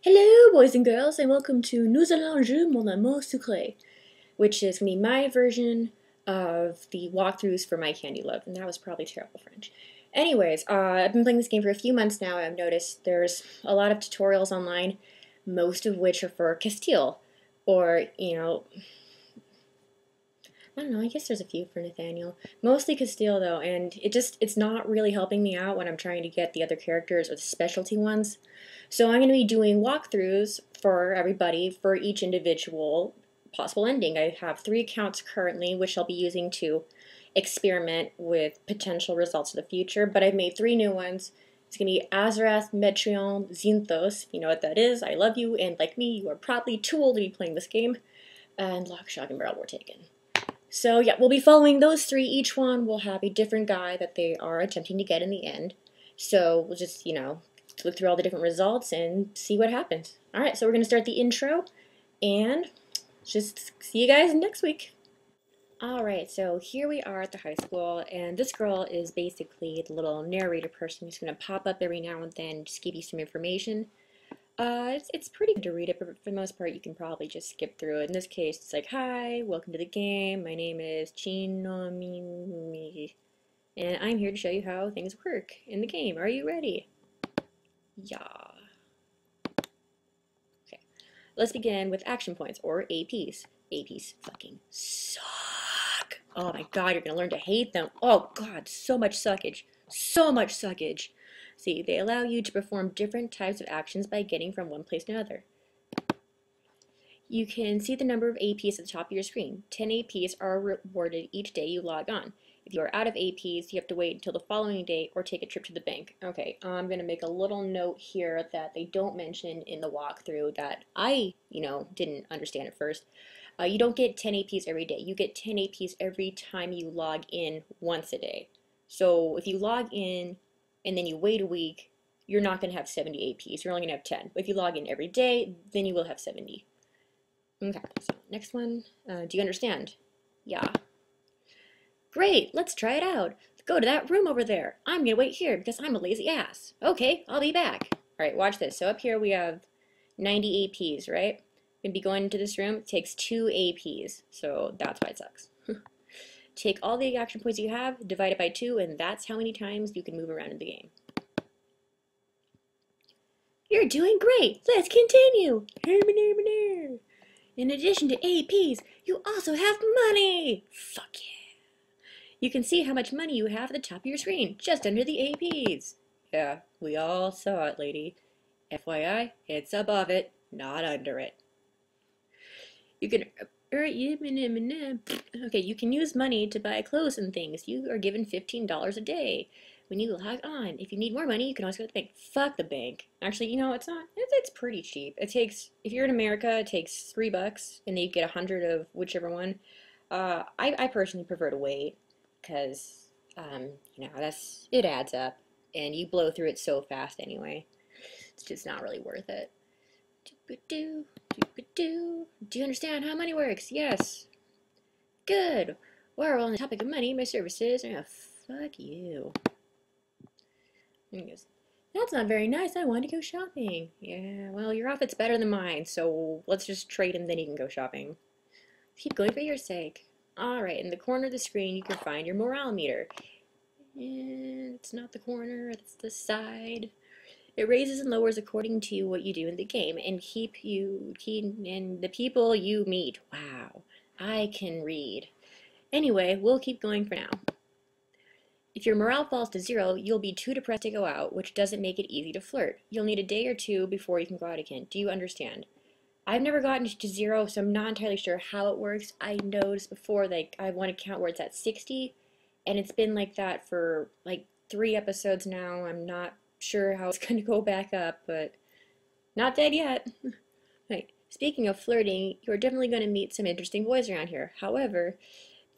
Hello, boys and girls, and welcome to Nous allons jouer mon amour sucré, which is going to be my version of the walkthroughs for My Candy Love, and that was probably terrible French. Anyways, I've been playing this game for a few months now, and I've noticed there's a lot of tutorials online, most of which are for Castile, or, I don't know, I guess there's a few for Nathaniel. Mostly Castile, though, and it's not really helping me out when I'm trying to get the other characters or the specialty ones. So I'm going to be doing walkthroughs for everybody for each individual possible ending. I have 3 accounts currently, which I'll be using to experiment with potential results in the future, but I've made 3 new ones. It's going to be Azarath, Metreon, Zinthos. You know what that is. I love you, and like me, you are probably too old to be playing this game. And Lock, Shock, and Barrel were taken. So yeah, we'll be following those 3. Each one will have a different guy that they are attempting to get in the end. So we'll just, look through all the different results and see what happens. Alright, so we're going to start the intro, and just see you guys next week. Alright, so here we are at the high school, and this girl is basically the little narrator person who's going to pop up every now and then, just give you some information. It's pretty good to read it, but for the most part you can probably just skip through it. In this case, it's like, hi, welcome to the game, my name is Chinomimi, and I'm here to show you how things work in the game. Are you ready? Yeah. Okay, let's begin with action points, or APs. APs fucking suck. Oh my god, you're gonna learn to hate them. Oh god, so much suckage. So much suckage. See, they allow you to perform different types of actions by getting from one place to another. You can see the number of APs at the top of your screen. 10 APs are rewarded each day you log on. If you are out of APs, you have to wait until the following day or take a trip to the bank. Okay, I'm going to make a little note here that they don't mention in the walkthrough that I, didn't understand at first. You don't get 10 APs every day. You get 10 APs every time you log in once a day. So if you log in and then you wait a week, you're not going to have 70 APs. You're only going to have 10. But if you log in every day, then you will have 70. Okay, so next one. Do you understand? Yeah. Great, let's try it out. Go to that room over there. I'm gonna wait here because I'm a lazy ass. Okay, I'll be back. Alright, watch this. So up here we have 90 APs, right? Gonna be going into this room. It takes 2 APs, so that's why it sucks. Take all the action points you have, divide it by 2, and that's how many times you can move around in the game. You're doing great! Let's continue! In addition to APs, you also have money! Fuck yeah! You can see how much money you have at the top of your screen, just under the APs. Yeah, we all saw it, lady. FYI, it's above it, not under it. You can okay, you can use money to buy clothes and things. You are given $15 a day when you log on. If you need more money, you can always go to the bank. Fuck the bank. Actually, it's not. It's pretty cheap. It takes, if you're in America, it takes $3, and then you get 100 of whichever one. I personally prefer to wait because, it adds up, and you blow through it so fast anyway. It's just not really worth it. Do you understand how money works? Yes. Good. While we're on the topic of money, my services are fuck you. And he goes, that's not very nice. I want to go shopping. Yeah, well, your outfit's better than mine, so let's just trade and then you can go shopping. Keep going for your sake. Alright, in the corner of the screen you can find your morale meter. And it's not the corner, it's the side. It raises and lowers according to what you do in the game and and the people you meet. Wow, I can read. Anyway, we'll keep going for now. If your morale falls to 0, you'll be too depressed to go out, which doesn't make it easy to flirt. You'll need a day or 2 before you can go out again. Do you understand? I've never gotten to 0, so I'm not entirely sure how it works. I noticed before, I have one account where it's at 60, and it's been like that for, 3 episodes now. I'm not sure how it's going to go back up, but not dead yet. Right. Speaking of flirting, you're definitely going to meet some interesting boys around here. However,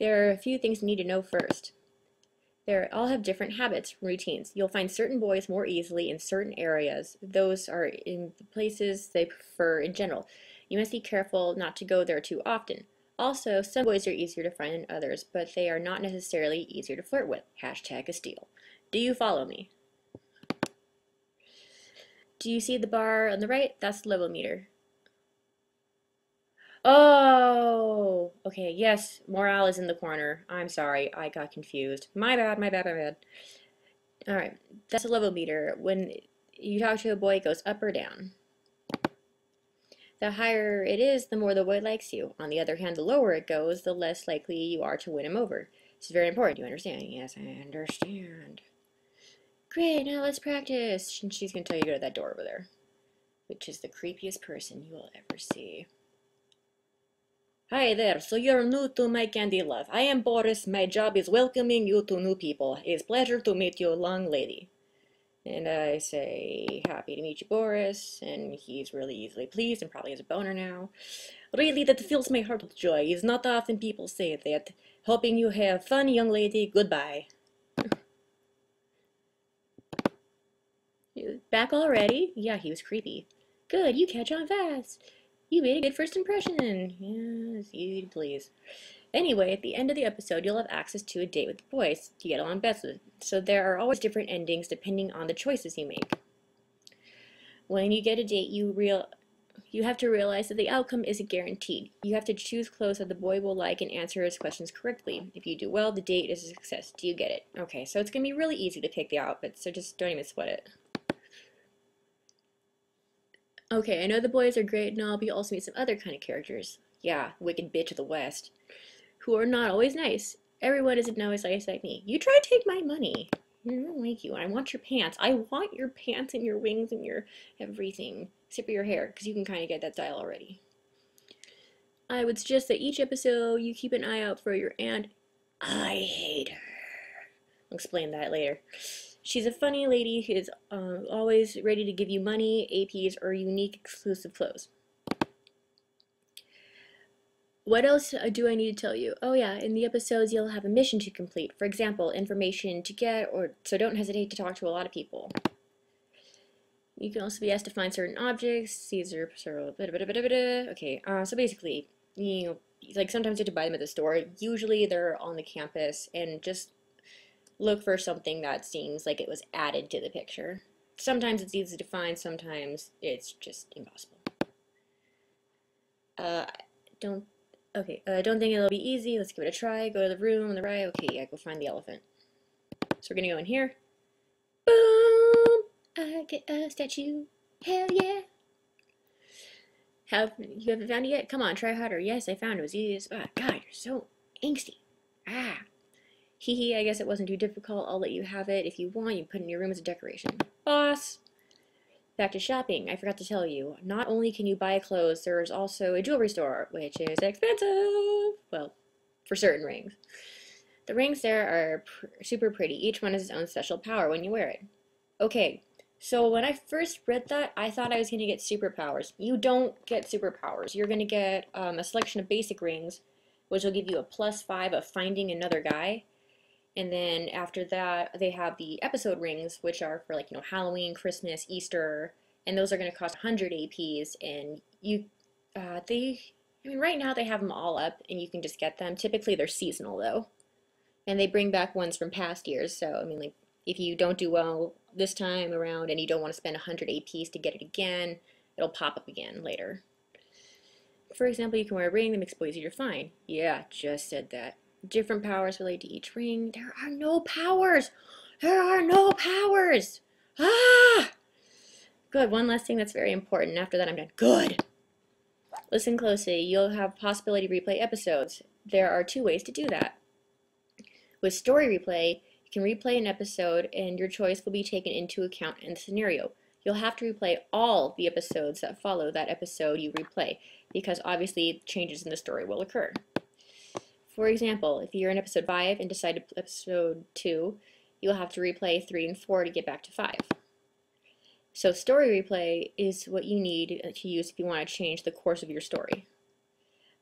there are a few things you need to know first. They all have different habits, routines. You'll find certain boys more easily in certain areas. Those are in the places they prefer in general. You must be careful not to go there too often. Also, some boys are easier to find than others, but they are not necessarily easier to flirt with. Hashtag Castile. Do you follow me? Do you see the bar on the right? That's the level meter. Oh, okay, yes, morale is in the corner. I'm sorry, I got confused. My bad, my bad, my bad. Alright, that's a level meter. When you talk to a boy, it goes up or down. The higher it is, the more the boy likes you. On the other hand, the lower it goes, the less likely you are to win him over. This is very important. Do you understand? Yes, I understand. Great, now let's practice. And she's going to tell you to go to that door over there, which is the creepiest person you will ever see. Hi there, so you're new to my candy love. I am Boris. My job is welcoming you to new people. It's a pleasure to meet you, long lady. And I say, happy to meet you, Boris. And he's really easily pleased and probably has a boner now. Really, that fills my heart with joy. It's not often people say that. Hoping you have fun, young lady. Goodbye. Back already? Yeah, he was creepy. Good, you catch on fast. You made a good first impression. Yes, easy to please. Anyway, at the end of the episode, you'll have access to a date with the boys to get along best with. So there are always different endings depending on the choices you make. When you get a date, you have to realize that the outcome isn't guaranteed. You have to choose clothes that the boy will like and answer his questions correctly. If you do well, the date is a success. Do you get it? Okay, so it's going to be really easy to pick the outfits, so just don't even sweat it. Okay, I know the boys are great and all, but you also meet some other kind of characters. Yeah, wicked bitch of the West. Who are not always nice. Everyone isn't always nice like me. You try to take my money. I don't like you. I want your pants. I want your pants and your wings and your everything. Except for your hair, because you can kind of get that style already. I would suggest that each episode you keep an eye out for your aunt. I hate her. I'll explain that later. She's a funny lady who is always ready to give you money, APs, or unique exclusive clothes. What else do I need to tell you? Oh yeah, in the episodes you'll have a mission to complete. For example, information to get, or so don't hesitate to talk to a lot of people. You can also be asked to find certain objects. These are sort of okay. So basically, you know, like sometimes you have to buy them at the store. Usually they're on the campus, and just look for something that seems like it was added to the picture. Sometimes it's easy to find. Sometimes it's just impossible. Don't. Okay, I don't think it'll be easy. Let's give it a try. Go to the room on the right. Okay, yeah, go find the elephant. So we're gonna go in here. Boom! I get a statue. Hell yeah! You haven't found it yet? Come on, try harder. Yes, I found it. It was easy as spot. God, you're so angsty. Ah. Hee hee, I guess it wasn't too difficult. I'll let you have it. If you want, you can put it in your room as a decoration. Boss! Back to shopping. I forgot to tell you. Not only can you buy clothes, there is also a jewelry store, which is expensive. Well, for certain rings. The rings there are super pretty. Each one has its own special power when you wear it. Okay, so when I first read that, I thought I was going to get superpowers. You don't get superpowers. You're going to get a selection of basic rings, which will give you a +5 of finding another guy. And then after that, they have the episode rings, which are for like, Halloween, Christmas, Easter, and those are going to cost 100 APs. And right now they have them all up, and you can just get them. Typically they're seasonal though, and they bring back ones from past years. So I mean, like if you don't do well this time around and you don't want to spend 100 APs to get it again, it'll pop up again later. For example, you can wear a ring that makes boys easier to find. Yeah, just said that. Different powers relate to each ring. There are no powers! There are no powers! Ah! Good, one last thing that's very important. After that, I'm done. Good! Listen closely. You'll have possibility to replay episodes. There are 2 ways to do that. With story replay, you can replay an episode and your choice will be taken into account in the scenario. You'll have to replay all the episodes that follow that episode you replay, because obviously changes in the story will occur. For example, if you're in episode 5 and decide to episode 2, you'll have to replay 3 and 4 to get back to 5. So story replay is what you need to use if you want to change the course of your story.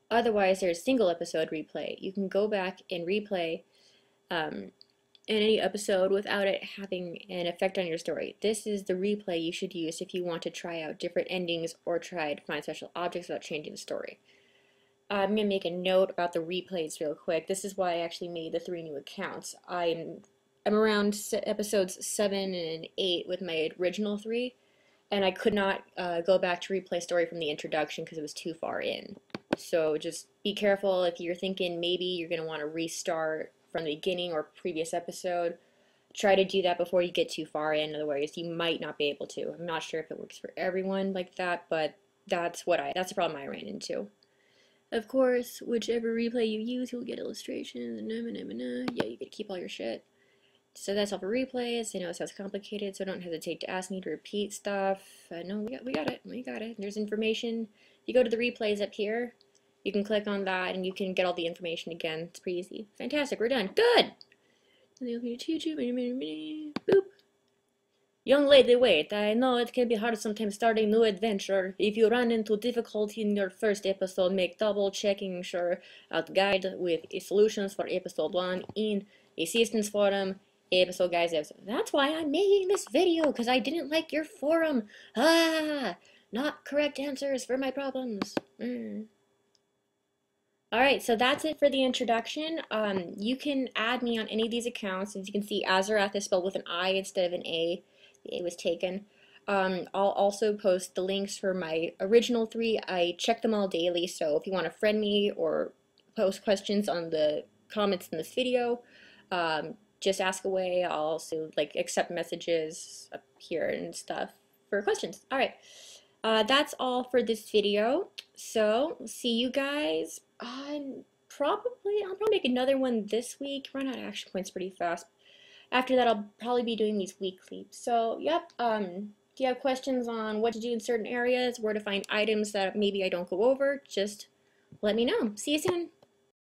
Otherwise, there's single episode replay. You can go back and replay any episode without it having an effect on your story. This is the replay you should use if you want to try out different endings or try to find special objects without changing the story. I'm going to make a note about the replays real quick. This is why I actually made the 3 new accounts. I'm around episodes 7 and 8 with my original 3, and I could not go back to replay story from the introduction because it was too far in. So just be careful if you're thinking maybe you're going to want to restart from the beginning or previous episode. Try to do that before you get too far in, otherwise you might not be able to. I'm not sure if it works for everyone like that, but that's the problem I ran into. Of course, whichever replay you use, you'll get illustrations. Yeah, you get to keep all your shit. So that's all for replays. I know it sounds complicated, so don't hesitate to ask me to repeat stuff. No, we got it. We got it. There's information. If you go to the replays up here, you can click on that and you can get all the information again. It's pretty easy. Fantastic. We're done. Good. Boop. Young lady, wait. I know it can be hard sometimes starting a new adventure. If you run into difficulty in your first episode, make double checking sure out guide with solutions for episode 1 in assistance forum. Episode guys episode. That's why I'm making this video, because I didn't like your forum. Not correct answers for my problems. Alright, so that's it for the introduction. You can add me on any of these accounts. As you can see, Azarath is spelled with an I instead of an A. The A was taken. I'll also post the links for my original 3. I check them all daily, so if you want to friend me or post questions on the comments in this video, just ask away. I'll also accept messages up here and stuff for questions. Alright, that's all for this video. So, see you guys. I'll probably make another one this week. Run out of action points pretty fast. After that, I'll probably be doing these weekly. So, yep. Do you have questions on what to do in certain areas, where to find items that maybe I don't go over? Just let me know. See you soon.